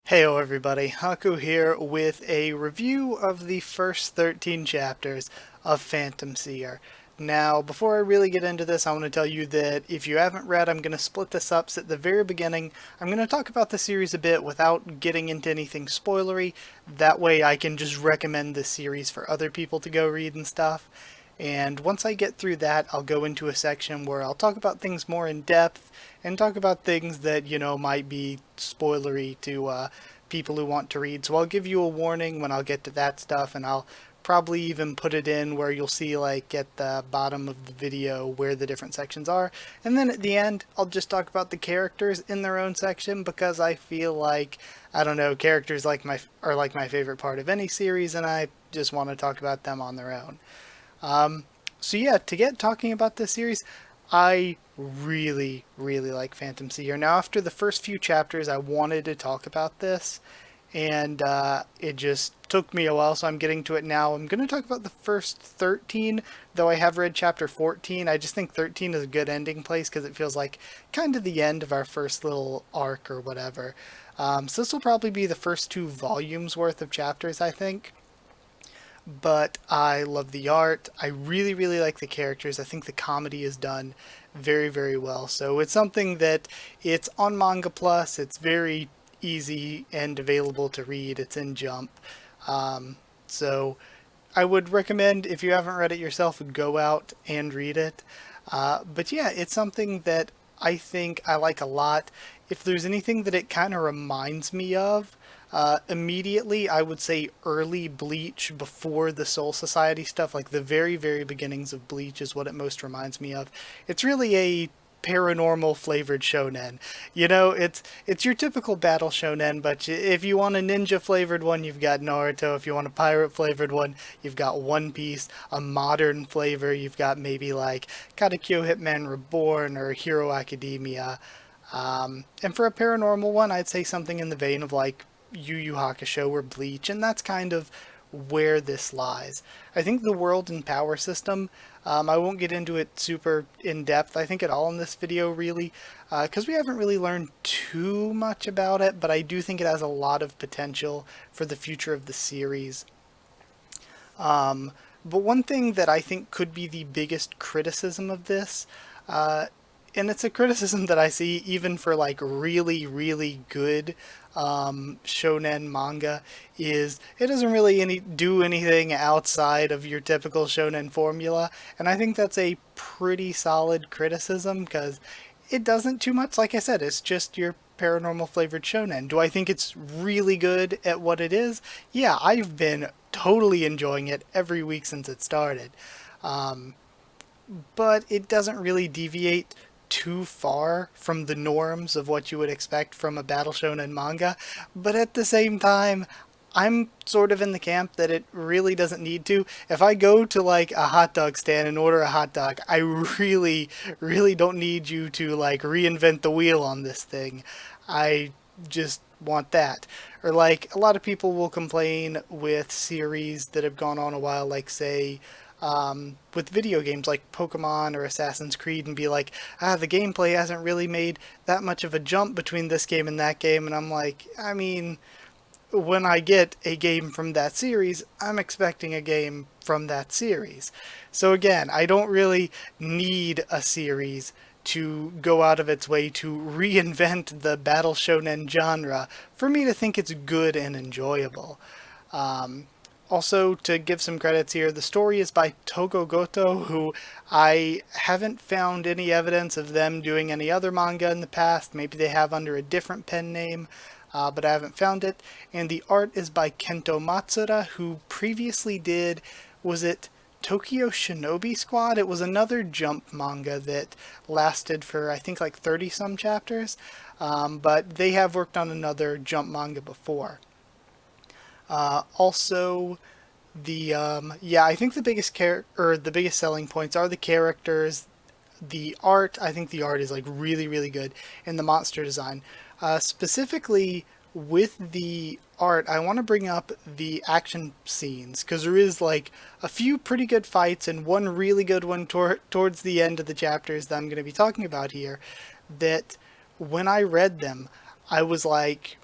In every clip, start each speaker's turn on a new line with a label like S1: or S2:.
S1: Heyo everybody, Haku here with a review of the first 13 chapters of Phantom Seer. Now, before I really get into this, I want to tell you that if you haven't read, I'm going to split this up. So at the very beginning, I'm going to talk about the series a bit without getting into anything spoilery. That way I can just recommend this series for other people to go read and stuff. And once I get through that, I'll go into a section where I'll talk about things more in depth and talk about things that, might be spoilery to people who want to read. So I'll give you a warning when I'll get to that stuff, and I'll probably even put it in where you'll see, like, at the bottom of the video where the different sections are. And then at the end, I'll just talk about the characters in their own section because I feel like, I don't know, characters are like my favorite part of any series, and I just want to talk about them on their own. So yeah, to get talking about this series, I really, really like Phantom Seer. Now, after the first few chapters, I wanted to talk about this, and it just took me a while, so I'm getting to it now. I'm going to talk about the first 13, though I have read chapter 14. I just think 13 is a good ending place because it feels like kind of the end of our first little arc or whatever. So this will probably be the first 2 volumes worth of chapters, I think. But I love the art. I really, really like the characters. I think the comedy is done very, very well. So it's something that it's on Manga Plus. It's very easy and available to read. It's in Jump. So I would recommend, if you haven't read it yourself, go out and read it. But yeah, it's something that I think I like a lot. If there's anything that it kind of reminds me of, immediately, I would say early Bleach before the Soul Society stuff, like the very, very beginnings of Bleach is what it most reminds me of. It's really a paranormal flavored shonen. It's your typical battle shonen, but if you want a ninja flavored one, you've got Naruto. If you want a pirate flavored one, you've got One Piece. A modern flavor, you've got maybe like Katekyo Hitman Reborn or Hero Academia. And for a paranormal one, I'd say something in the vein of like Yu Yu Hakusho or Bleach, and that's kind of where this lies. I think the world and power system, I won't get into it super in depth, I think at all in this video really, because we haven't really learned too much about it, but I do think it has a lot of potential for the future of the series. But one thing that I think could be the biggest criticism of this, and it's a criticism that I see even for like really, really good shonen manga, is it doesn't really do anything outside of your typical shonen formula, and I think that's a pretty solid criticism because it doesn't too much. Like I said, it's just your paranormal flavored shonen. Do I think it's really good at what it is? Yeah, I've been totally enjoying it every week since it started. But it doesn't really deviate too far from the norms of what you would expect from a battle shonen manga. But at the same time, I'm sort of in the camp that it really doesn't need to. If I go to like a hot dog stand and order a hot dog, I really, really don't need you to like reinvent the wheel on this thing. I just want that. Or like a lot of people will complain with series that have gone on a while, like say with video games like Pokemon or Assassin's Creed, and be like, the gameplay hasn't really made that much of a jump between this game and that game. And I'm like, I mean, when I get a game from that series, I'm expecting a game from that series. So again, I don't really need a series to go out of its way to reinvent the battle shonen genre for me to think it's good and enjoyable. Also, to give some credits here, the story is by Togo Goto, who I haven't found any evidence of them doing any other manga in the past. Maybe they have under a different pen name, but I haven't found it. And the art is by Kento Matsuda, who previously did, was it Tokyo Shinobi Squad? It was another Jump manga that lasted for, I think, like 30 some chapters, but they have worked on another Jump manga before. Also, I think the biggest selling points are the characters, the art. I think the art is like really, really good, and the monster design. Specifically with the art, I want to bring up the action scenes because there is like a few pretty good fights and one really good one towards the end of the chapters that I'm going to be talking about here. That when I read them, I was like,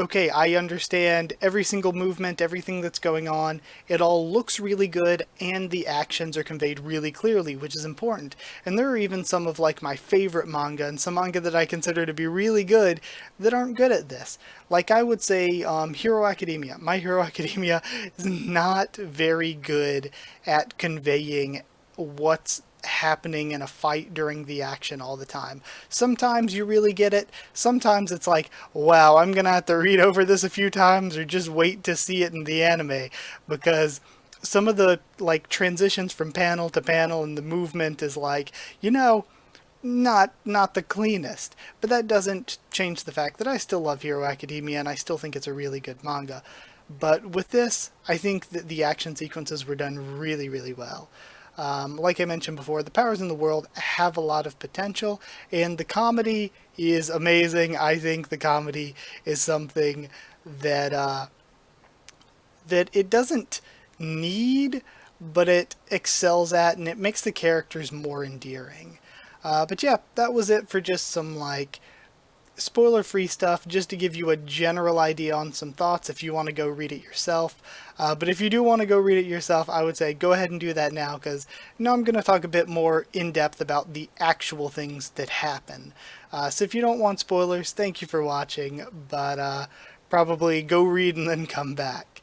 S1: okay, I understand every single movement, everything that's going on. It all looks really good, and the actions are conveyed really clearly, which is important. And there are even some of like my favorite manga, and some manga that I consider to be really good, that aren't good at this. Like I would say Hero Academia. My Hero Academia is not very good at conveying what's happening in a fight during the action all the time. Sometimes you really get it. Sometimes it's like, wow, I'm gonna have to read over this a few times or just wait to see it in the anime, because some of the like transitions from panel to panel and the movement is like, not the cleanest. But that doesn't change the fact that I still love Hero Academia and I still think it's a really good manga. But with this, I think that the action sequences were done really, really well. Like I mentioned before, the powers in the world have a lot of potential, and the comedy is amazing. I think the comedy is something that that it doesn't need, but it excels at, and it makes the characters more endearing. But yeah, that was it for just some like spoiler-free stuff, just to give you a general idea on some thoughts if you want to go read it yourself. But if you do want to go read it yourself, I would say go ahead and do that now, because now I'm going to talk a bit more in depth about the actual things that happen. So if you don't want spoilers, thank you for watching, but probably go read and then come back.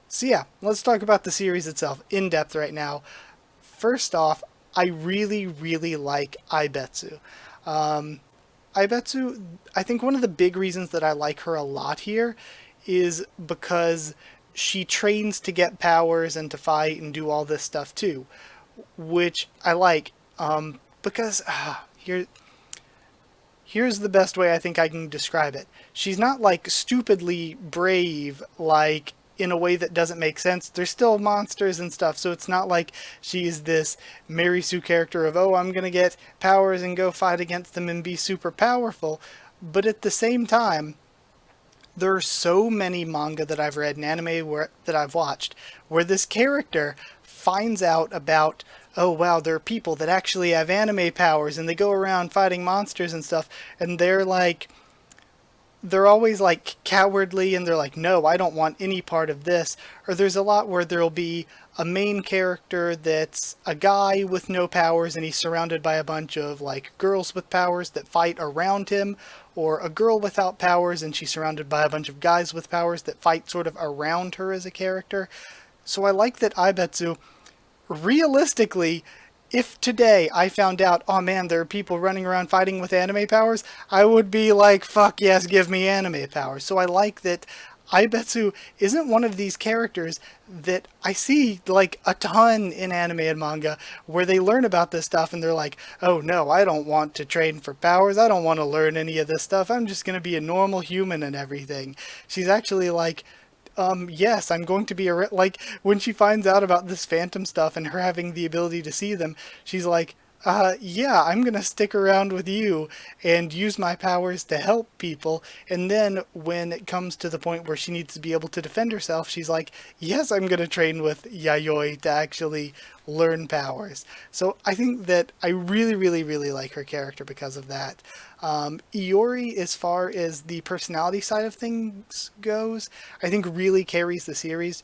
S1: So yeah, let's talk about the series itself in depth right now. First off, I really, really like Aibetsu. Aibetsu, I think one of the big reasons that I like her a lot here is because she trains to get powers and to fight and do all this stuff too, which I like, because here's the best way I think I can describe it. She's not like stupidly brave, like in a way that doesn't make sense. There's still monsters and stuff, so it's not like she's this Mary Sue character of, oh, I'm gonna get powers and go fight against them and be super powerful. But at the same time, there are so many manga that I've read and anime that I've watched where this character finds out about, oh wow, there are people that actually have anime powers and they go around fighting monsters and stuff, and they're always like cowardly and they're like, no, I don't want any part of this. Or there's a lot where there'll be a main character that's a guy with no powers and he's surrounded by a bunch of like girls with powers that fight around him, or a girl without powers and she's surrounded by a bunch of guys with powers that fight sort of around her as a character. So I like that Aibetsu, realistically, if today I found out, oh man, there are people running around fighting with anime powers, I would be like, fuck yes, give me anime powers. So I like that Aibetsu isn't one of these characters that I see like a ton in anime and manga where they learn about this stuff and they're like, oh no, I don't want to train for powers, I don't want to learn any of this stuff, I'm just going to be a normal human and everything. She's actually like, yes, I'm going to be like, when she finds out about this phantom stuff and her having the ability to see them, she's like, yeah, I'm gonna stick around with you and use my powers to help people. And then when it comes to the point where she needs to be able to defend herself, she's like, yes, I'm gonna train with Yayoi to actually learn powers. So I think that I really, really, really like her character because of that. Iori, as far as the personality side of things goes, I think really carries the series.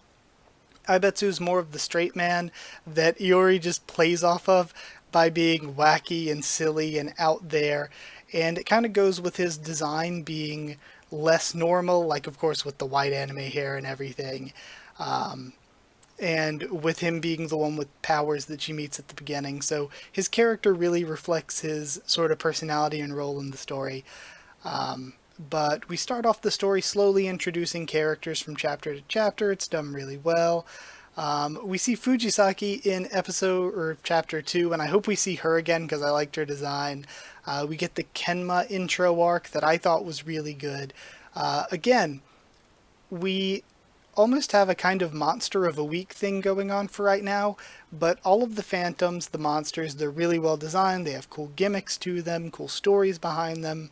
S1: Aibetsu's more of the straight man that Iori just plays off of by being wacky and silly and out there, and it kind of goes with his design being less normal, like of course with the white anime hair and everything, and with him being the one with powers that she meets at the beginning. So his character really reflects his sort of personality and role in the story. But we start off the story slowly introducing characters from chapter to chapter. It's done really well. We see Fujisaki in episode or chapter 2, and I hope we see her again because I liked her design. We get the Kenma intro arc that I thought was really good. Again, we almost have a kind of monster of a week thing going on for right now, but all of the phantoms, the monsters, they're really well designed. They have cool gimmicks to them, cool stories behind them,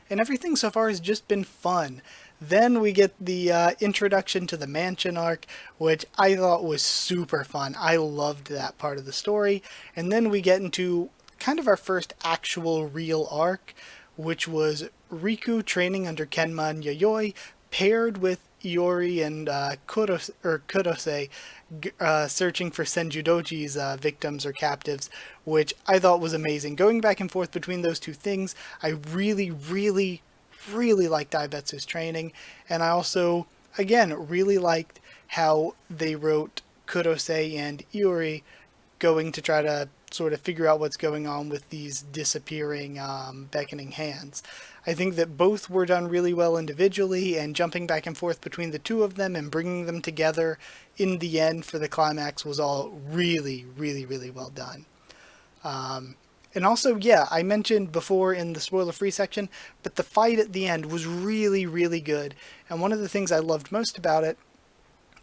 S1: and everything so far has just been fun. Then we get the introduction to the mansion arc, which I thought was super fun. I loved that part of the story. And then we get into kind of our first actual real arc, which was Riku training under Kenma and Yayoi, paired with Iori and Kurose searching for Senjudoji's victims or captives, which I thought was amazing. Going back and forth between those two things, I really, really, really liked Daibetsu's training, and I also, again, really liked how they wrote Kurose and Iori going to try to sort of figure out what's going on with these disappearing, beckoning hands. I think that both were done really well individually, and jumping back and forth between the two of them and bringing them together in the end for the climax was all really, really, really well done. And also, yeah, I mentioned before in the spoiler-free section, but the fight at the end was really, really good. And one of the things I loved most about it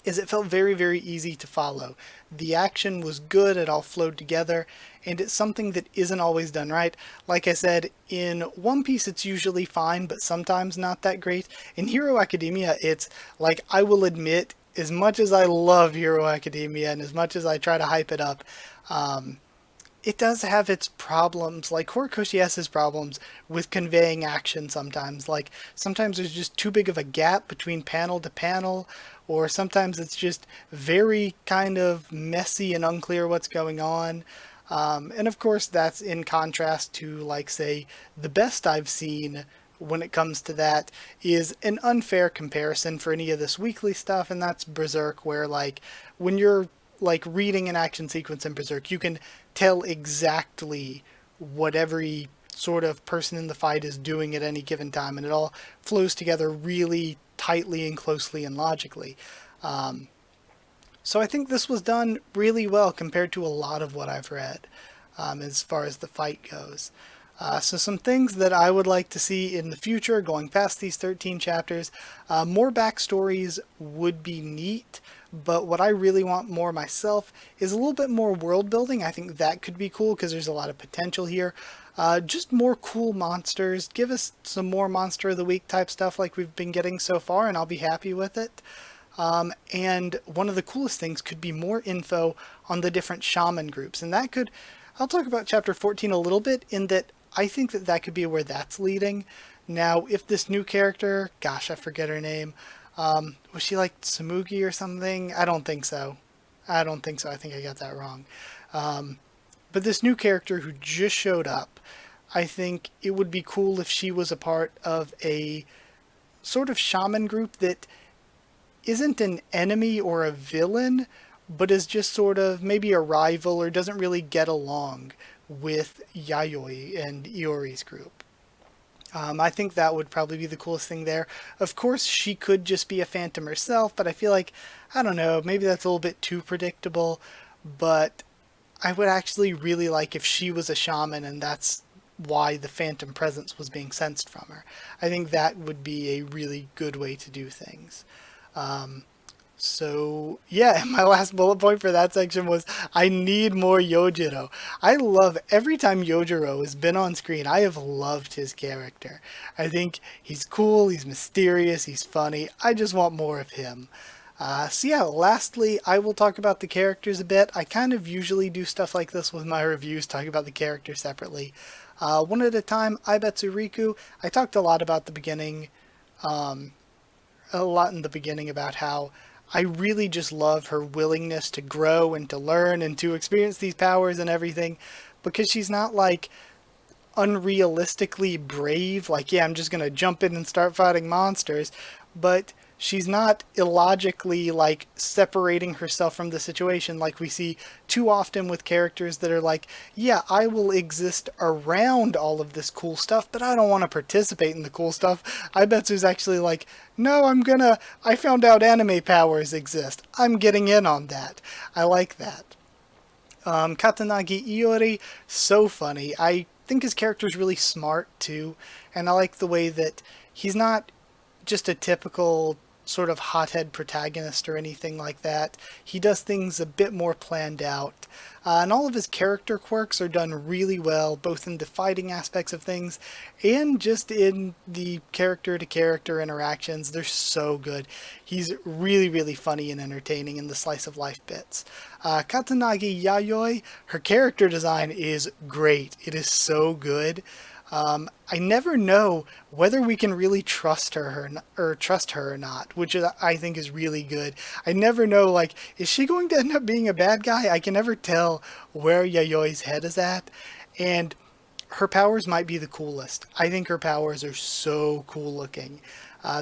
S1: is it felt very, very easy to follow. The action was good, it all flowed together, and it's something that isn't always done right. Like I said, in One Piece it's usually fine, but sometimes not that great. In Hero Academia, it's, like, I will admit, as much as I love Hero Academia and as much as I try to hype it up, it does have its problems, like Horikoshi has his problems with conveying action sometimes. Like, sometimes there's just too big of a gap between panel to panel, or sometimes it's just very kind of messy and unclear what's going on. And of course that's in contrast to, like, say, the best I've seen when it comes to that is an unfair comparison for any of this weekly stuff, and that's Berserk, where, like, when you're, like, reading an action sequence in Berserk, you can tell exactly what every sort of person in the fight is doing at any given time, and it all flows together really tightly and closely and logically. So I think this was done really well compared to a lot of what I've read as far as the fight goes. So some things that I would like to see in the future, going past these 13 chapters, more backstories would be neat, but what I really want more myself is a little bit more world building. I think that could be cool because there's a lot of potential here. Just more cool monsters. Give us some more Monster of the Week type stuff like we've been getting so far, and I'll be happy with it. And one of the coolest things could be more info on the different shaman groups, and that could, I'll talk about chapter 14 a little bit, in that I think that that could be where that's leading. Now, if this new character, gosh, I forget her name, was she like Tsumugi or something? I don't think so. I think I got that wrong. But this new character who just showed up, I think it would be cool if she was a part of a sort of shaman group that isn't an enemy or a villain, but is just sort of maybe a rival or doesn't really get along with Yayoi and Iori's group. I think that would probably be the coolest thing there. Of course, she could just be a phantom herself, but I feel like, I don't know, maybe that's a little bit too predictable, but I would actually really like if she was a shaman and that's why the phantom presence was being sensed from her. I think that would be a really good way to do things. So yeah, my last bullet point for that section was I need more Yojiro. I love every time Yojiro has been on screen, I have loved his character. I think he's cool, he's mysterious, he's funny. I just want more of him. So yeah, lastly, I will talk about the characters a bit. I kind of usually do stuff like this with my reviews, talk about the characters separately. One at a time, Aibetsu Riku. I talked a lot about the beginning, a lot in the beginning about how I really just love her willingness to grow and to learn and to experience these powers and everything, because she's not like unrealistically brave, like, yeah, I'm just gonna jump in and start fighting monsters, but she's not illogically like separating herself from the situation like we see too often with characters that are like, yeah, I will exist around all of this cool stuff, but I don't want to participate in the cool stuff. Aibetsu's actually like, no, I found out anime powers exist. I'm getting in on that. I like that. Katanagi Iori, so funny. I think his character is really smart too, and I like the way that he's not just a typical sort of hothead protagonist or anything like that. He does things a bit more planned out. And all of his character quirks are done really well, both in the fighting aspects of things and just in the character-to-character interactions. They're so good. He's really, really funny and entertaining in the slice-of-life bits. Katanagi Yayoi, her character design is great. It is so good. I never know whether we can really trust her or trust her or not, which I think is really good. I never know, like, is she going to end up being a bad guy? I can never tell where Yayoi's head is at, and her powers might be the coolest. I think her powers are so cool looking.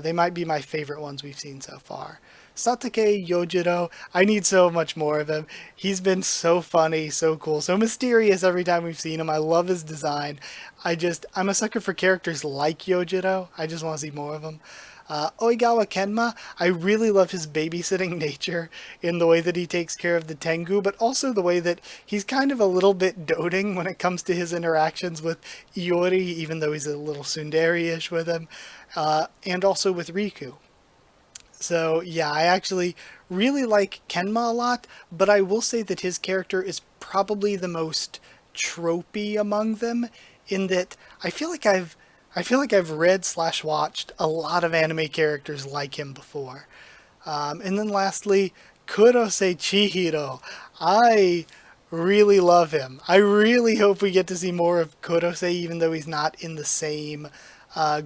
S1: They might be my favorite ones we've seen so far. Satake Yojiro, I need so much more of him. He's been so funny, so cool, so mysterious every time we've seen him. I love his design. I'm a sucker for characters like Yojiro. I just want to see more of them. Oigawa Kenma, I really love his babysitting nature in the way that he takes care of the Tengu, but also the way that he's kind of a little bit doting when it comes to his interactions with Iori, even though he's a little tsundere-ish with him, and also with Riku. So yeah, I actually really like Kenma a lot, but I will say that his character is probably the most tropey among them, in that I feel like I've read slash watched a lot of anime characters like him before. And then lastly, Kurose Chihiro. I really love him. I really hope we get to see more of Kurose, even though he's not in the same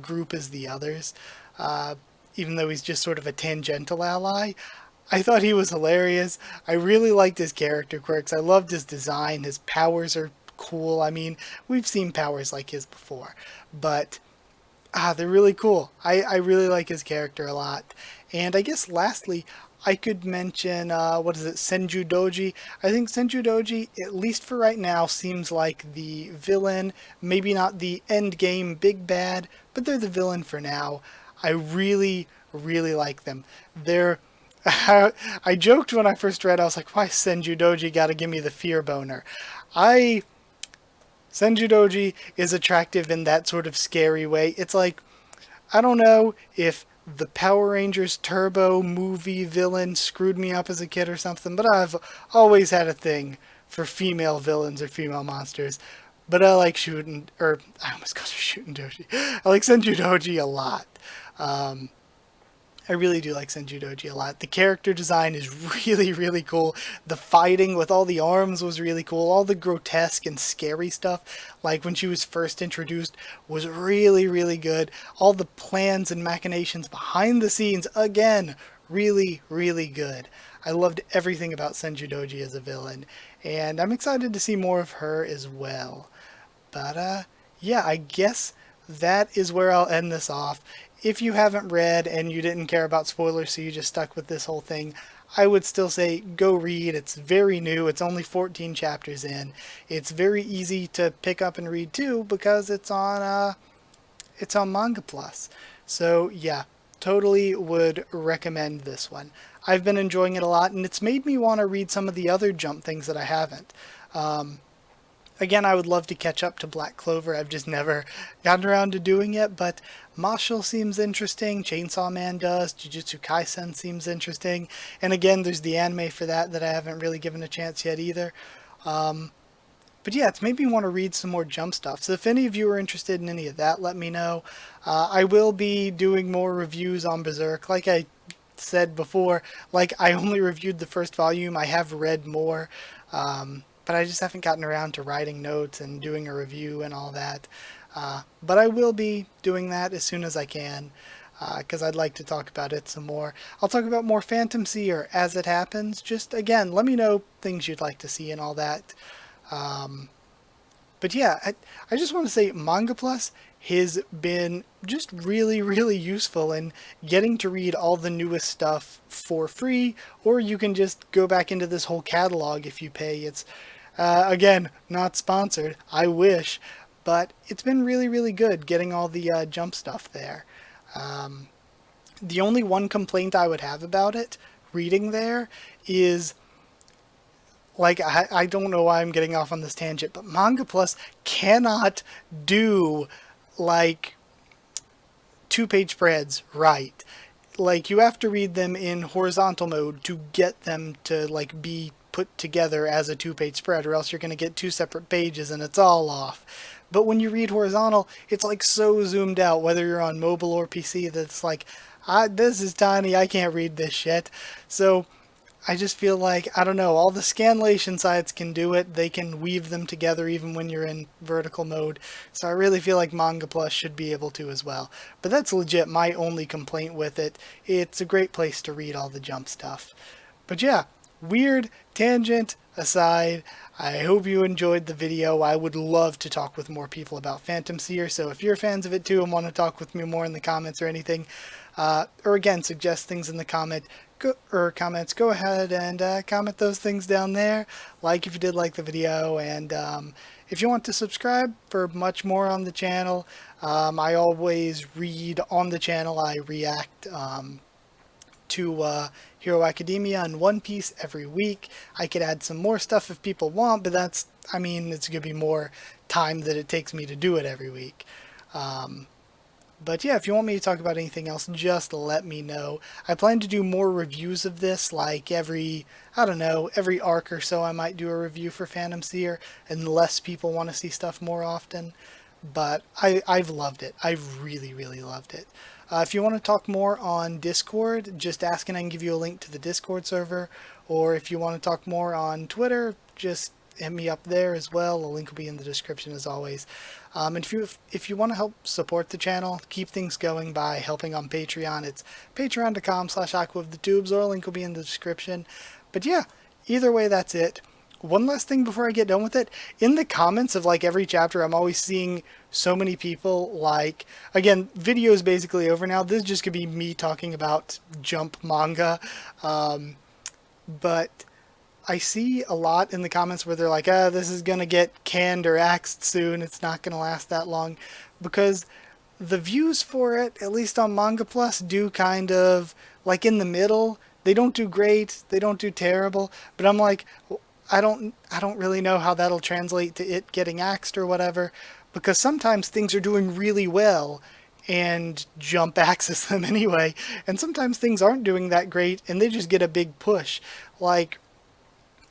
S1: group as the others. Even though he's just sort of a tangential ally. I thought he was hilarious. I really liked his character quirks. I loved his design. His powers are cool. I mean, we've seen powers like his before, but they're really cool. I really like his character a lot. And I guess lastly, I could mention, what is it, Senju Doji. I think Senju Doji, at least for right now, seems like the villain. Maybe not the end game big bad, but they're the villain for now. I really, really like them. They're I joked when I first read, I was like, why Senju Doji gotta give me the fear boner? Senju Doji is attractive in that sort of scary way. It's like, I don't know if the Power Rangers Turbo movie villain screwed me up as a kid or something, but I've always had a thing for female villains or female monsters. But I like I almost called her Shooting Doji. I like Senju Doji a lot. I really do like Senju Doji a lot. The character design is really, really cool. The fighting with all the arms was really cool. All the grotesque and scary stuff, like when she was first introduced, was really, really good. All the plans and machinations behind the scenes, again, really, really good. I loved everything about Senju Doji as a villain, and I'm excited to see more of her as well. But, yeah, I guess that is where I'll end this off. If you haven't read and you didn't care about spoilers, so you just stuck with this whole thing, I would still say go read. It's very new. It's only 14 chapters in. It's very easy to pick up and read too because it's on Manga Plus. So yeah, totally would recommend this one. I've been enjoying it a lot, and it's made me want to read some of the other Jump things that I haven't. Again, I would love to catch up to Black Clover. I've just never gotten around to doing it, but Mashle seems interesting. Chainsaw Man does. Jujutsu Kaisen seems interesting. And again, there's the anime for that I haven't really given a chance yet either. But yeah, it's made me want to read some more Jump stuff. So if any of you are interested in any of that, let me know. I will be doing more reviews on Berserk. Like I said before, like I only reviewed the first volume. I have read more. But I just haven't gotten around to writing notes and doing a review and all that. But I will be doing that as soon as I can, because I'd like to talk about it some more. I'll talk about more Phantom Seer as it happens. Just, again, let me know things you'd like to see and all that. But yeah, I just want to say Manga Plus has been just really, really useful in getting to read all the newest stuff for free, or you can just go back into this whole catalog if you pay. It's again, not sponsored. I wish. But it's been really, really good getting all the Jump stuff there. The only one complaint I would have about it, reading there, is, like, I don't know why I'm getting off on this tangent, but Manga Plus cannot do, like, 2-page spreads right. Like, you have to read them in horizontal mode to get them to, like, be put together as a 2-page spread, or else you're going to get 2 separate pages and it's all off. But when you read horizontal, it's like so zoomed out, whether you're on mobile or PC, that it's like, this is tiny, I can't read this shit. So I just feel like, I don't know, all the scanlation sites can do it. They can weave them together even when you're in vertical mode. So I really feel like Manga Plus should be able to as well. But that's legit my only complaint with it. It's a great place to read all the jump stuff. But yeah, weird tangent aside, I hope you enjoyed the video. I would love to talk with more people about Phantom Seer, so if you're fans of it too and want to talk with me more in the comments or anything, or again, suggest things in the comments, go ahead and comment those things down there. Like if you did like the video, and if you want to subscribe for much more on the channel. I always read on the channel. I react to Hero Academia and One Piece every week. I could add some more stuff if people want, but that's, I mean, it's going to be more time that it takes me to do it every week. But yeah, if you want me to talk about anything else, just let me know. I plan to do more reviews of this, like every, I don't know, every arc or so I might do a review for Phantom Seer, unless people want to see stuff more often. But I've loved it. I've really, really loved it. If you want to talk more on Discord, just ask and I can give you a link to the Discord server. Or if you want to talk more on Twitter, just hit me up there as well. The link will be in the description as always. And if you want to help support the channel, keep things going by helping on Patreon, it's patreon.com/aquaofthetubes, or a link will be in the description. But yeah, either way, that's it. One last thing before I get done with it. In the comments of like every chapter, I'm always seeing so many people like, again, video is basically over now. This is just going to be me talking about Jump manga. But I see a lot in the comments where they're like, this is going to get canned or axed soon. It's not going to last that long. Because the views for it, at least on Manga Plus, do kind of, like in the middle. They don't do great. They don't do terrible. But I'm like, I don't really know how that'll translate to it getting axed or whatever, because sometimes things are doing really well and Jump axes them anyway, and sometimes things aren't doing that great and they just get a big push. Like,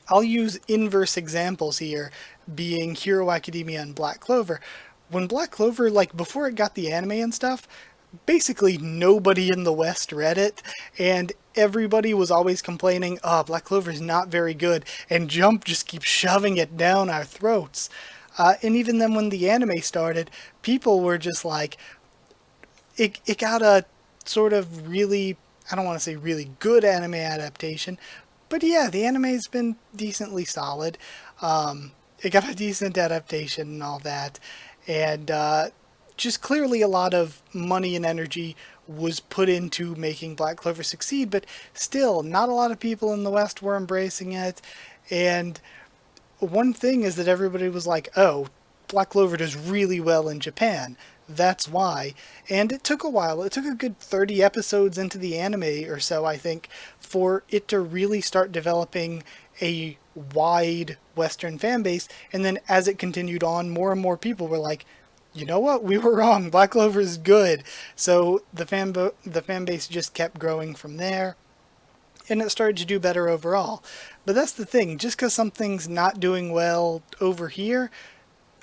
S1: I'll use inverse examples here, being Hero Academia and Black Clover. When Black Clover, like before it got the anime and stuff, basically nobody in the West read it, and everybody was always complaining, Black Clover is not very good, and Jump just keeps shoving it down our throats. And even then when the anime started, people were just like, it got a sort of really, I don't want to say really good anime adaptation, but yeah, the anime's been decently solid. It got a decent adaptation and all that, and just clearly a lot of money and energy was put into making Black Clover succeed, but still, not a lot of people in the West were embracing it. And one thing is that everybody was like, oh, Black Clover does really well in Japan. That's why. And it took a while. It took a good 30 episodes into the anime or so, I think, for it to really start developing a wide Western fan base. And then as it continued on, more and more people were like, you know what? We were wrong. Black Clover is good. So the fan base just kept growing from there, and it started to do better overall. But that's the thing. Just because something's not doing well over here,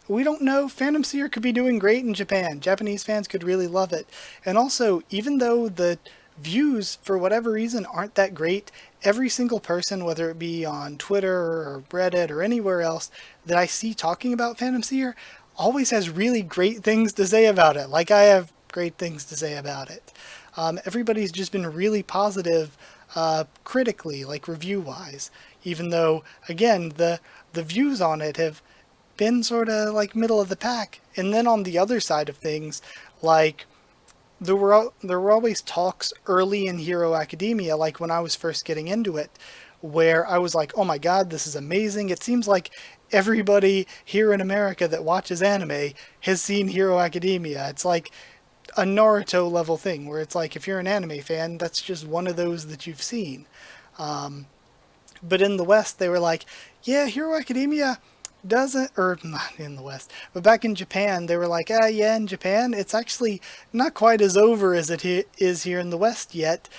S1: we don't know. Phantom Seer could be doing great in Japan. Japanese fans could really love it. And also, even though the views, for whatever reason, aren't that great, every single person, whether it be on Twitter or Reddit or anywhere else that I see talking about Phantom Seer, always has really great things to say about it. Like I have great things to say about it. Everybody's just been really positive critically, like review-wise, even though, again, the views on it have been sort of like middle of the pack. And then on the other side of things, like there were always talks early in Hero Academia, like when I was first getting into it, where I was like, oh my god, this is amazing. It seems like everybody here in America that watches anime has seen Hero Academia. It's like a Naruto level thing, where it's like if you're an anime fan, that's just one of those that you've seen. But in the West, they were like, yeah, Hero Academia doesn't, or not in the West, but back in Japan, they were like, yeah, in Japan, it's actually not quite as over as it is here in the West yet,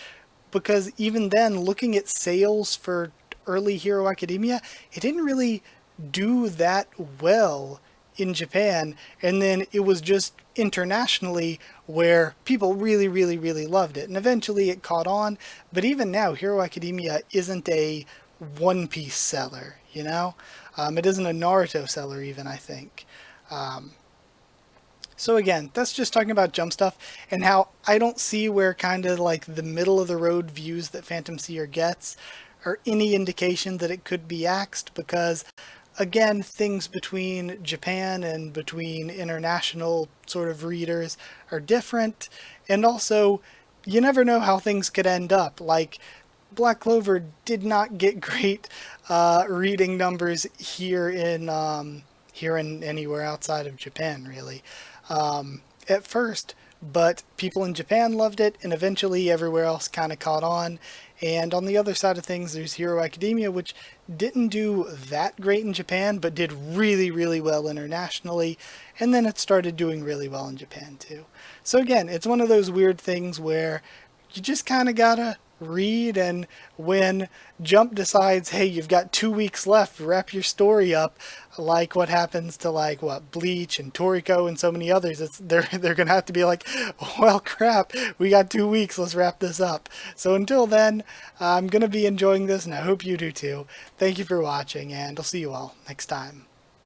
S1: because even then, looking at sales for early Hero Academia, it didn't really do that well in Japan, and then it was just internationally where people really, really, really loved it. And eventually it caught on, but even now, Hero Academia isn't a One Piece seller, you know? It isn't a Naruto seller even, I think. So again, that's just talking about Jump stuff and how I don't see where kind of like the middle of the road views that Phantom Seer gets are any indication that it could be axed, because again, things between Japan and between international sort of readers are different, and also you never know how things could end up. Like Black Clover did not get great reading numbers here in anywhere outside of Japan, really, at first. But people in Japan loved it, and eventually everywhere else kind of caught on. And on the other side of things, there's Hero Academia, which didn't do that great in Japan, but did really, really well internationally. And then it started doing really well in Japan, too. So again, it's one of those weird things where you just kind of gotta read, and when Jump decides, hey, you've got 2 weeks left, wrap your story up, like what happens to like what Bleach and Toriko and so many others, they're gonna have to be like, well, crap, we got 2 weeks, let's wrap this up. So until then, I'm gonna be enjoying this, and I hope you do too. Thank you for watching, and I'll see you all next time.